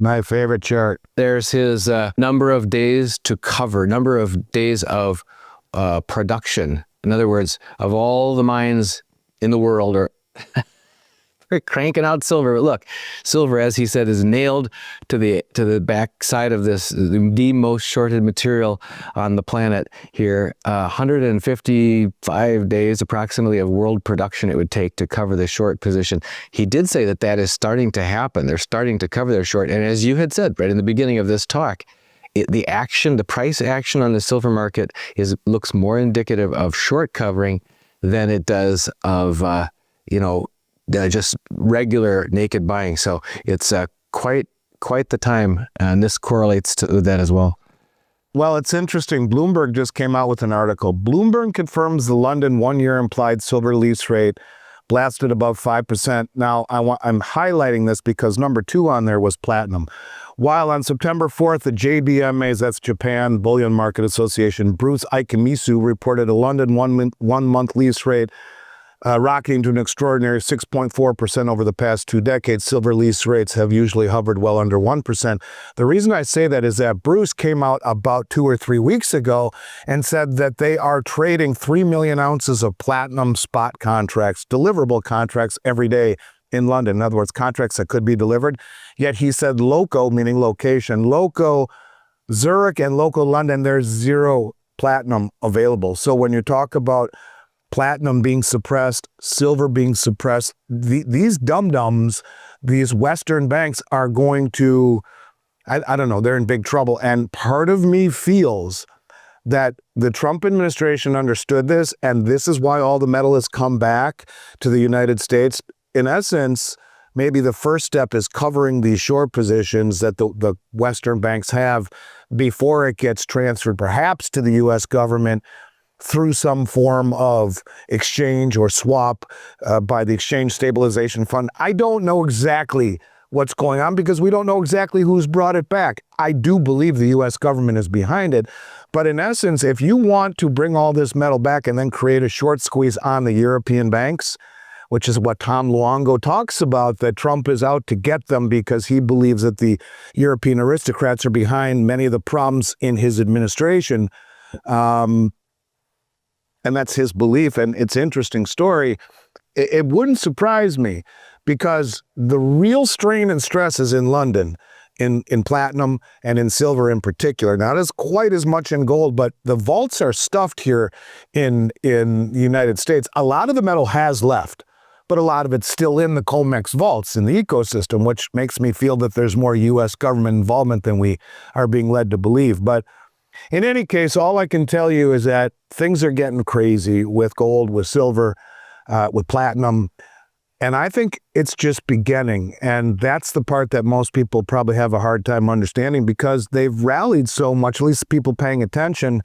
My favorite chart. There's his number of days to cover, number of days of production. In other words, of all the mines in the world are cranking out silver. But look, silver, as he said, is nailed to the back side of this, the most shorted material on the planet here. 155 days approximately of world production it would take to cover the short position. He did say that that is starting to happen. They're starting to cover their short. And as you had said right in the beginning of this talk, the price action on the silver market looks more indicative of short covering than it does of, just regular naked buying. So it's quite the time, and this correlates to that as well. Well, it's interesting. Bloomberg just came out with an article. Bloomberg confirms the London one-year implied silver lease rate blasted above 5%. Now, I'm highlighting this because number 2 on there was platinum. While on September 4th, the JBMA's, that's Japan Bullion Market Association, Bruce Ikemisu reported a London one-month lease rate rocketing to an extraordinary 6.4% over the past 2 decades. Silver lease rates have usually hovered well under 1%. The reason I say that is that Bruce came out about 2 or 3 weeks ago and said that they are trading 3 million ounces of platinum spot contracts, deliverable contracts every day in London. In other words, contracts that could be delivered. Yet he said loco, meaning location, loco Zurich and loco London, there's 0 platinum available. So when you talk about platinum being suppressed, silver being suppressed, these dum-dums, these Western banks are going to, I don't know, they're in big trouble. And part of me feels that the Trump administration understood this, and this is why all the metal has come back to the United States. In essence, maybe the first step is covering these short positions that the Western banks have before it gets transferred perhaps to the U.S. government through some form of exchange or swap by the Exchange Stabilization Fund. I don't know exactly what's going on because we don't know exactly who's brought it back. I do believe the U.S. government is behind it. But in essence, if you want to bring all this metal back and then create a short squeeze on the European banks, which is what Tom Luongo talks about, that Trump is out to get them because he believes that the European aristocrats are behind many of the problems in his administration. And that's his belief, and it's an interesting story. It wouldn't surprise me because the real strain and stress is in London, in platinum and in silver in particular. Not as quite as much in gold, but the vaults are stuffed here in the United States. A lot of the metal has left, but a lot of it's still in the COMEX vaults in the ecosystem, which makes me feel that there's more U.S. government involvement than we are being led to believe. But in any case, all I can tell you is that things are getting crazy with gold, with silver, with platinum. And I think it's just beginning. And that's the part that most people probably have a hard time understanding because they've rallied so much, at least people paying attention.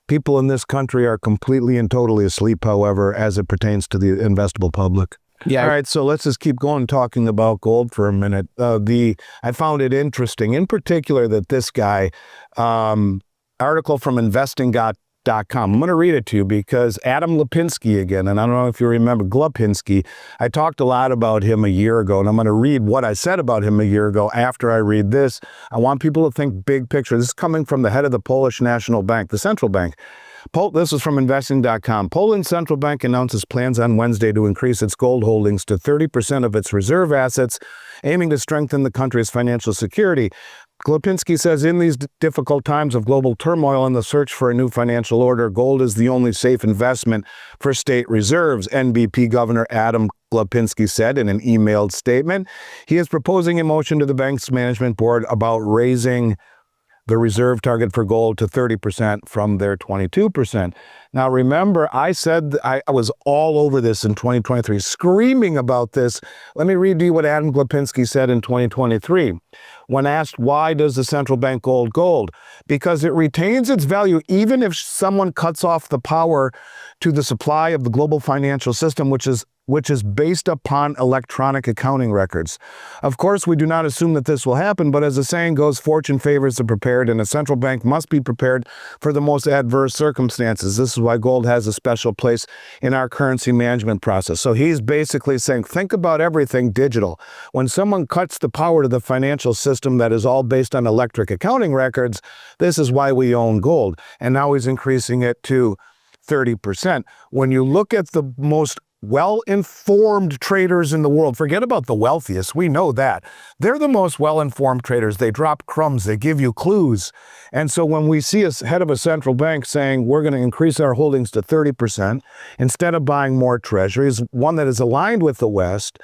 People in this country are completely and totally asleep, however, as it pertains to the investable public. Yeah. All right, so let's just keep going talking about gold for a minute. I found it interesting, in particular, that this guy, article from investing.com. I'm going to read it to you because Adam Lipinski again, and I don't know if you remember Glupinski, I talked a lot about him a year ago, and I'm going to read what I said about him a year ago after I read this. I want people to think big picture. This is coming from the head of the Polish National Bank, the central bank. This is from investing.com. Poland's central bank announces plans on Wednesday to increase its gold holdings to 30% of its reserve assets, aiming to strengthen the country's financial security. Glupinski says, in these difficult times of global turmoil and the search for a new financial order, gold is the only safe investment for state reserves, NBP Governor Adam Glupinski said in an emailed statement. He is proposing a motion to the bank's management board about raising the reserve target for gold to 30% from their 22%. Now, remember, I said I was all over this in 2023, screaming about this. Let me read to you what Adam Glupinski said in 2023. When asked, why does the central bank hold gold? Because it retains its value even if someone cuts off the power to the supply of the global financial system, which is which is based upon electronic accounting records. Of course, we do not assume that this will happen, but as the saying goes, fortune favors the prepared, and a central bank must be prepared for the most adverse circumstances. This is why gold has a special place in our currency management process. So he's basically saying, think about everything digital. When someone cuts the power to the financial system that is all based on electric accounting records, this is why we own gold. And now he's increasing it to 30%. When you look at the most well-informed traders in the world, forget about the wealthiest, we know that. They're the most well-informed traders. They drop crumbs, they give you clues. And so when we see a head of a central bank saying we're going to increase our holdings to 30%, instead of buying more treasuries, one that is aligned with the West,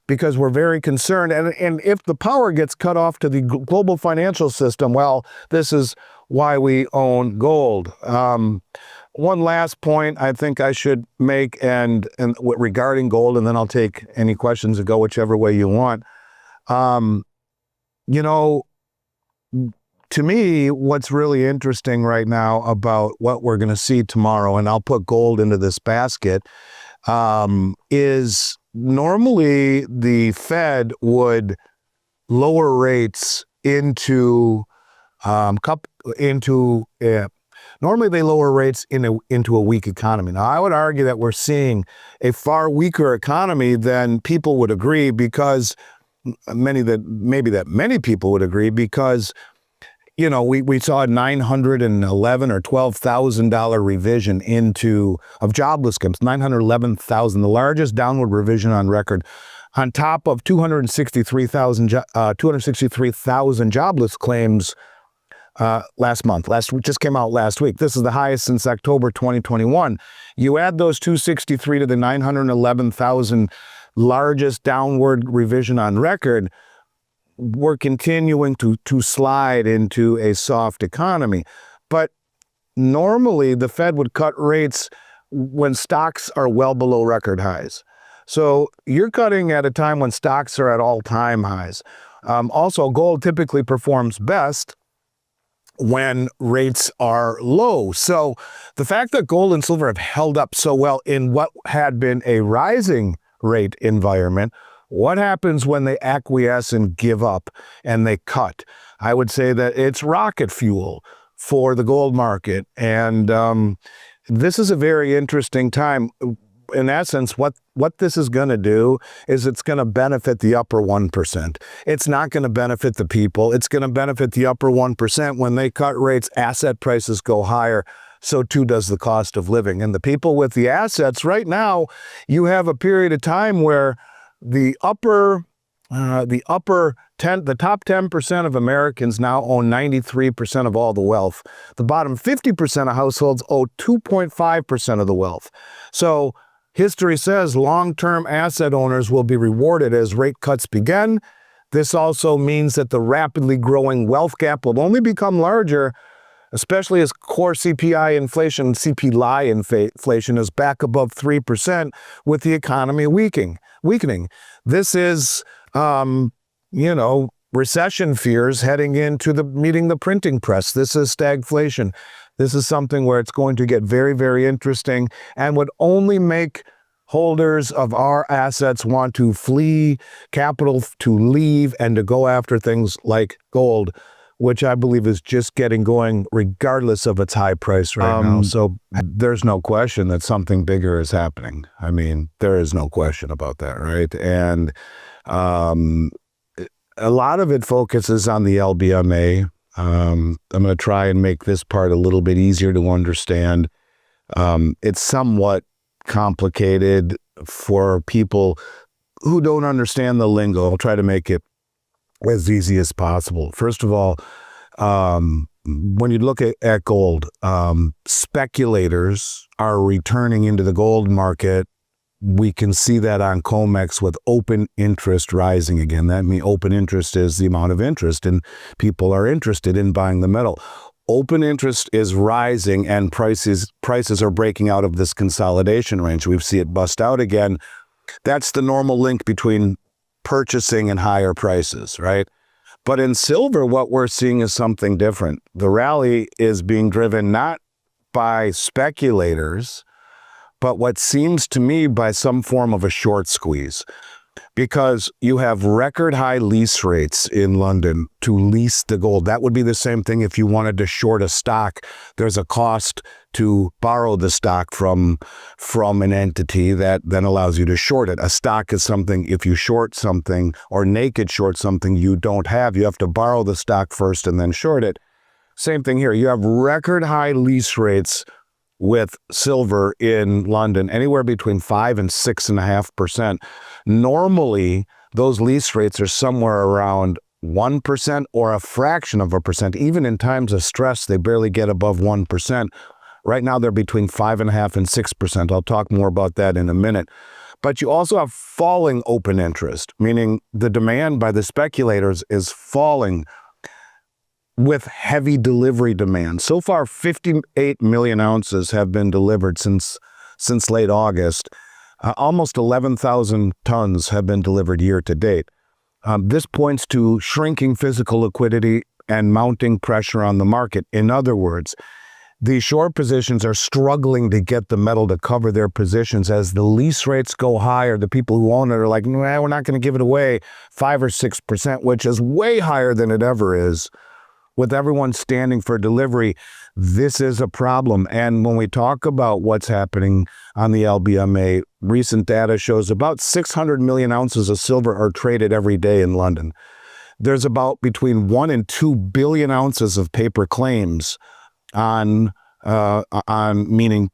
because we're very concerned. And if the power gets cut off to the global financial system, well, this is why we own gold. One last point I think I should make and regarding gold, and then I'll take any questions and go whichever way you want. You know, to me, what's really interesting right now about what we're going to see tomorrow, and I'll put gold into this basket, is normally the Fed would lower rates into normally they lower rates into a weak economy. Now, I would argue that we're seeing a far weaker economy than people would agree, because many people would agree, because you know, we saw a $911,000 or $12,000 revision of jobless claims, 911,000, the largest downward revision on record, on top of 263,000 jobless claims just came out last week. This is the highest since October 2021. You add those 263 to the 911,000 largest downward revision on record, we're continuing to slide into a soft economy. But normally the Fed would cut rates when stocks are well below record highs. So you're cutting at a time when stocks are at all-time highs. Also, gold typically performs best when rates are low. So the fact that gold and silver have held up so well in what had been a rising rate environment, what happens when they acquiesce and give up and they cut? I would say that it's rocket fuel for the gold market. And this is a very interesting time. In essence, what this is going to do is it's going to benefit the upper 1%. It's not going to benefit the people. It's going to benefit the upper 1%. When they cut rates, asset prices go higher. So too does the cost of living. And the people with the assets, right now, you have a period of time where the top 10% of Americans now own 93% of all the wealth. The bottom 50% of households owe 2.5% of the wealth. So history says long-term asset owners will be rewarded as rate cuts begin. This also means that the rapidly growing wealth gap will only become larger, especially as core CPI inflation, CPI inflation is back above 3% with the economy weakening. This is, recession fears heading into meeting the printing press. This is stagflation. This is something where it's going to get very, very interesting and would only make holders of our assets want to flee capital, to leave, and to go after things like gold, which I believe is just getting going regardless of its high price right now. So there's no question that something bigger is happening. I mean, there is no question about that, right? And a lot of it focuses on the LBMA. I'm going to try and make this part a little bit easier to understand. It's somewhat complicated for people who don't understand the lingo. I'll try to make it as easy as possible. First of all, when you look at gold, speculators are returning into the gold market. We can see that on COMEX with open interest rising again. That means open interest is the amount of interest, and people are interested in buying the metal. Open interest is rising, and prices are breaking out of this consolidation range. We see it bust out again. That's the normal link between purchasing and higher prices, right? But in silver, what we're seeing is something different. The rally is being driven not by speculators, but what seems to me by some form of a short squeeze, because you have record high lease rates in London to lease the gold. That would be the same thing if you wanted to short a stock. There's a cost to borrow the stock from an entity that then allows you to short it. A stock is something, if you short something or naked short something you don't have, you have to borrow the stock first and then short it. Same thing here. You have record high lease rates with silver in London, anywhere between 5 and 6.5%. Normally, those lease rates are somewhere around 1% or a fraction of a percent. Even in times of stress, they barely get above 1%. Right now, they're between 5.5% and 6%. I'll talk more about that in a minute. But you also have falling open interest, meaning the demand by the speculators is falling with heavy delivery demand. So far, 58 million ounces have been delivered since late August. Almost 11,000 tons have been delivered year to date. This points to shrinking physical liquidity and mounting pressure on the market. In other words, the short positions are struggling to get the metal to cover their positions. As the lease rates go higher, the people who own it are like, nah, we're not going to give it away 5 or 6%, which is way higher than it ever is. With everyone standing for delivery, this is a problem. And when we talk about what's happening on the LBMA, recent data shows about 600 million ounces of silver are traded every day in London. There's about between 1 and 2 billion ounces of paper claims on meaning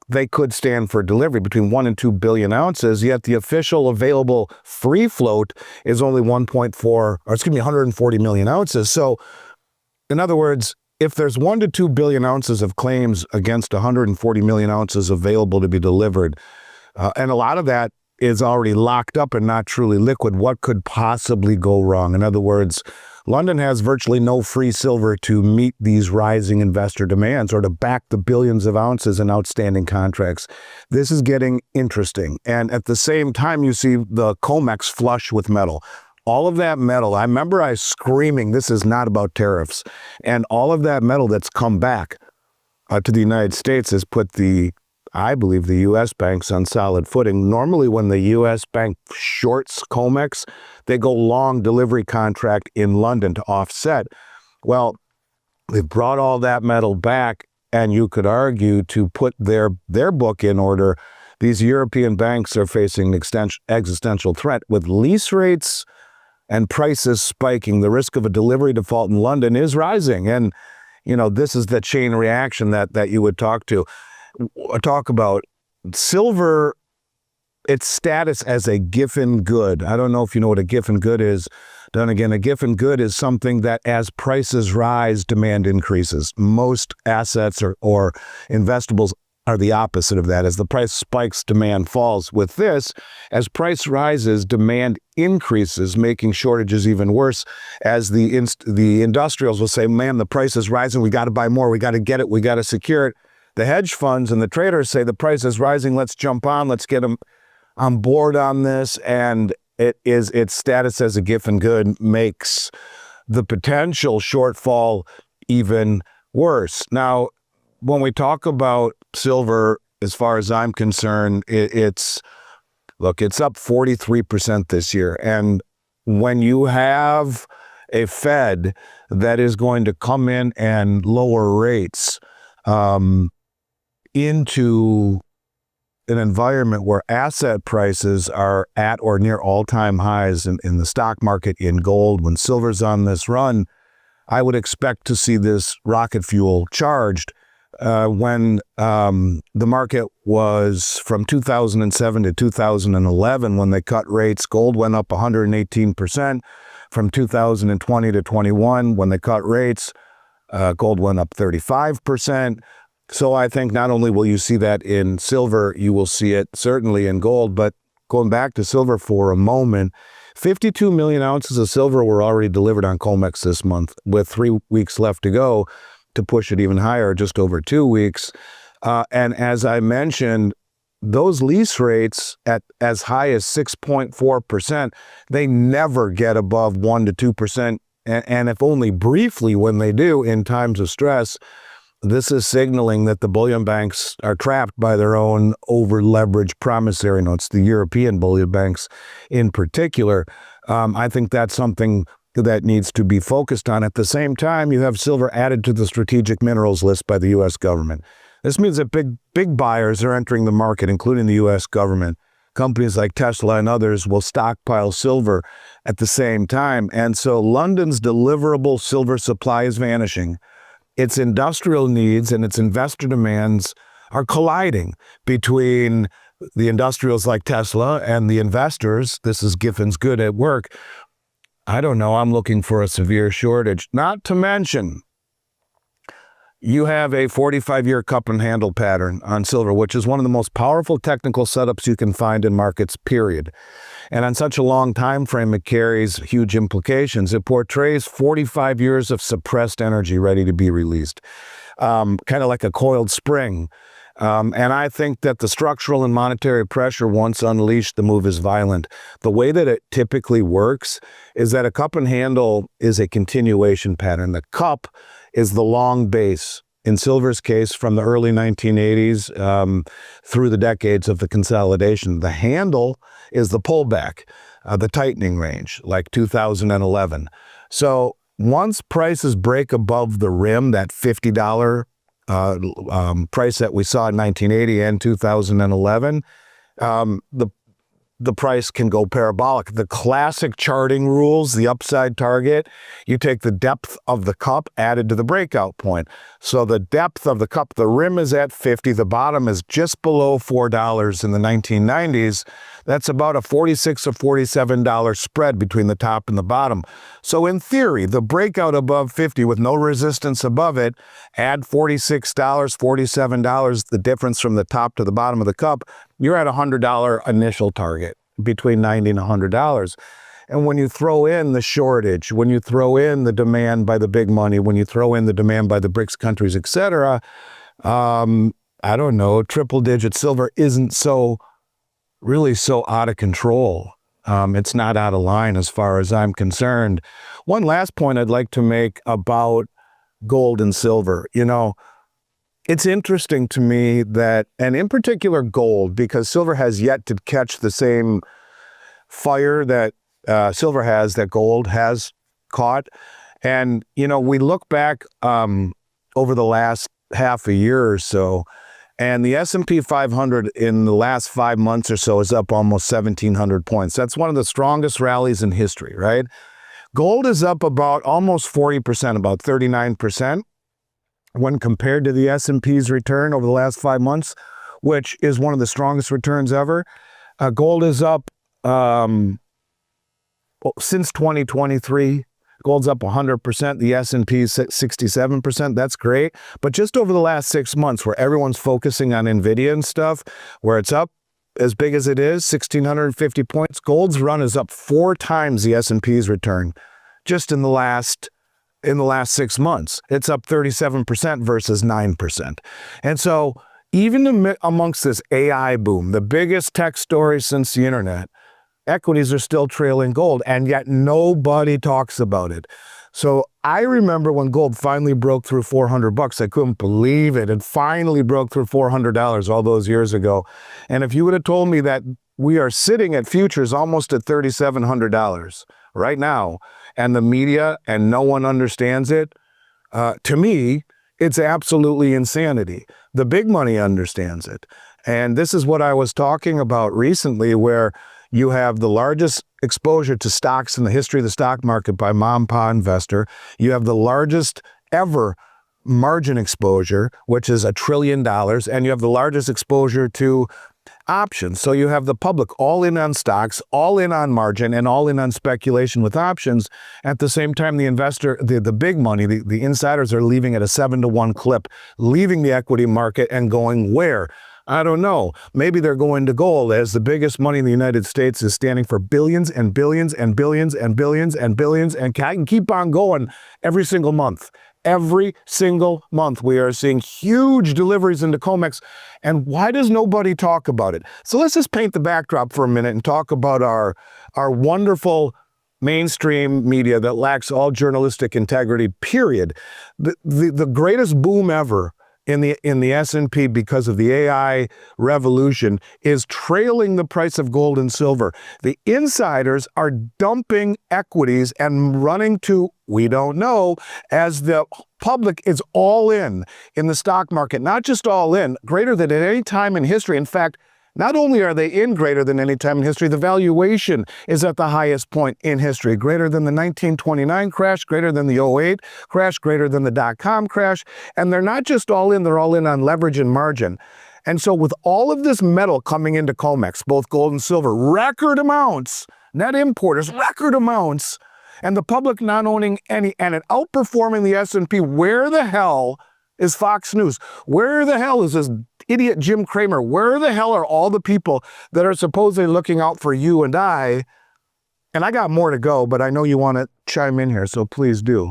they could stand for delivery, between 1 and 2 billion ounces, yet the official available free float is only 140 million ounces. So in other words, if there's 1 to 2 billion ounces of claims against 140 million ounces available to be delivered, and a lot of that is already locked up and not truly liquid, what could possibly go wrong? In other words, London has virtually no free silver to meet these rising investor demands or to back the billions of ounces in outstanding contracts. This is getting interesting. And at the same time, you see the COMEX flush with metal. All of that metal, I remember I screaming, this is not about tariffs. And all of that metal that's come back to the United States has put I believe the U.S. banks on solid footing. Normally when the U.S. bank shorts COMEX, they go long delivery contract in London to offset. Well, they've brought all that metal back, and you could argue to put their book in order. These European banks are facing an existential threat with lease rates and prices spiking. The risk of a delivery default in London is rising. And, this is the chain reaction that you would talk about. Silver, its status as a Giffen good. I don't know if you know what a Giffen good is. Then again, a Giffen good is something that as prices rise, demand increases. Most assets or investables are the opposite of that. As the price spikes, demand falls. With this, as price rises, demand increases, making shortages even worse. As the industrials will say, man, the price is rising, we got to buy more, we got to get it, we got to secure it. The hedge funds and the traders say the price is rising, let's jump on, let's get them on board on this. And its status as a Giffen good makes the potential shortfall even worse. Now, when we talk about silver, as far as I'm concerned, it's up 43% this year. And when you have a Fed that is going to come in and lower rates into an environment where asset prices are at or near all-time highs in the stock market, in gold, when silver's on this run, I would expect to see this rocket fuel charged. When the market was from 2007 to 2011, when they cut rates, gold went up 118%. From 2020 to 21, when they cut rates, gold went up 35%. So I think not only will you see that in silver, you will see it certainly in gold. But going back to silver for a moment, 52 million ounces of silver were already delivered on COMEX this month, with 3 weeks left to go to push it even higher, just over 2 weeks. And as I mentioned, those lease rates at as high as 6.4%, they never get above 1 to 2%. And if only briefly when they do in times of stress. this is signaling that the bullion banks are trapped by their own over-leveraged promissory notes, the European bullion banks in particular. I think that's something that needs to be focused on. At the same time, you have silver added to the strategic minerals list by the U.S. government. This means that big buyers are entering the market, including the U.S. government. Companies like Tesla and others will stockpile silver at the same time. And so London's deliverable silver supply is vanishing. Its industrial needs and its investor demands are colliding between the industrials like Tesla and the investors. This is Giffen's good at work. I don't know, I'm looking for a severe shortage. Not to mention, you have a 45-year cup and handle pattern on silver, which is one of the most powerful technical setups you can find in markets, period. And on such a long time frame, it carries huge implications. It portrays 45 years of suppressed energy ready to be released, kind of like a coiled spring. And I think that the structural and monetary pressure, once unleashed, the move is violent. The way that it typically works is that a cup and handle is a continuation pattern. The cup is the long base. In silver's case, from the early 1980s through the decades of the consolidation. The handle is the pullback, the tightening range, like 2011. So once prices break above the rim, that $50 price that we saw in 1980 and 2011, the price can go parabolic. The classic charting rules, the upside target, you take the depth of the cup added to the breakout point. So the depth of the cup, the rim is at 50, the bottom is just below $4 in the 1990s. That's about a $46 or $47 spread between the top and the bottom. So in theory, the breakout above 50 with no resistance above it, add $46, $47, the difference from the top to the bottom of the cup, you're at a $100 initial target, between $90 and $100. And when you throw in the shortage, when you throw in the demand by the big money, when you throw in the demand by the BRICS countries, etc., I don't know, triple-digit silver isn't really so out of control. It's not out of line as far as I'm concerned. One last point I'd like to make about gold and silver. You know, it's interesting to me that, and in particular gold, because silver has yet to catch the same fire that silver has, that gold has caught. And, you know, we look back over the last half a year or so, and the S&P 500 in the last 5 months or so is up almost 1,700 points. That's one of the strongest rallies in history, right? Gold is up about almost 40%, about 39%, when compared to the S&P's return over the last 5 months, which is one of the strongest returns ever. Gold is up since 2023. Gold's up 100%. The S&P is 67%. That's great. But just over the last 6 months, where everyone's focusing on NVIDIA and stuff, where it's up as big as it is, 1,650 points, gold's run is up 4 times the S&P's return just in the last 6 months. It's up 37% versus 9%. And so even amongst this AI boom, the biggest tech story since the internet, equities are still trailing gold, and yet nobody talks about it. So I remember when gold finally broke through $400. I couldn't believe it. It finally broke through $400 all those years ago. And if you would have told me that we are sitting at futures almost at $3,700 right now, and the media and no one understands it, to me, it's absolutely insanity. The big money understands it. And this is what I was talking about recently, where you have the largest exposure to stocks in the history of the stock market by mom-pa investor. You have the largest ever margin exposure, which is $1 trillion, and you have the largest exposure to options. So you have the public all in on stocks, all in on margin, and all in on speculation with options. At the same time, the investor, the big money, the insiders are leaving at a 7-to-1 clip, leaving the equity market and going where? I don't know. Maybe they're going to gold, as the biggest money in the United States is standing for billions and billions and billions and billions and billions, and I can keep on going every single month. Every single month, we are seeing huge deliveries into COMEX. And why does nobody talk about it? So let's just paint the backdrop for a minute and talk about our wonderful mainstream media that lacks all journalistic integrity, period. The greatest boom ever in the S&P because of the AI revolution is trailing the price of gold and silver. The insiders are dumping equities and running to, we don't know, as the public is all in the stock market. Not just all in, greater than at any time in history. In fact, not only are they in greater than any time in history, the valuation is at the highest point in history, greater than the 1929 crash, greater than the 2008 crash, greater than the dot-com crash. And they're not just all in, they're all in on leverage and margin. And so with all of this metal coming into COMEX, both gold and silver, record amounts, net importers, record amounts, and the public not owning any, and it outperforming the S&P, where the hell is Fox News? Where the hell is this idiot Jim Cramer? Where the hell are all the people that are supposedly looking out for you and I? And I got more to go, but I know you want to chime in here, so please do.